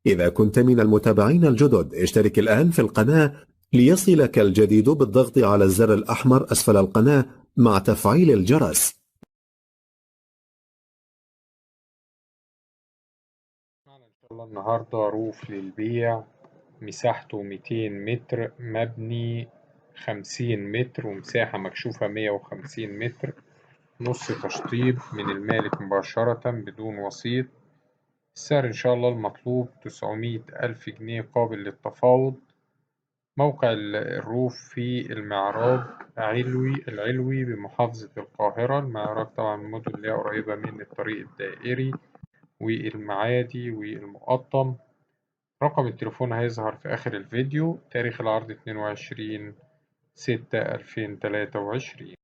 إذا كنت من المتابعين الجدد اشترك الآن في القناة ليصلك الجديد بالضغط على الزر الأحمر أسفل القناة مع تفعيل الجرس. معنا إن شاء الله النهاردة روف للبيع، مساحته 200 متر، مبني 50 متر، ومساحة مكشوفة 150 متر، نص تشطيب من المالك مباشرة بدون وسيط. السعر إن شاء الله المطلوب 900 ألف جنيه قابل للتفاوض. موقع الروف في المعراج العلوي بمحافظة القاهرة. المعراج طبعا من المدن اللي هي قريبة من الطريق الدائري والمعادي والمقطم. رقم التليفون هيظهر في آخر الفيديو. تاريخ العرض 22/6/2023.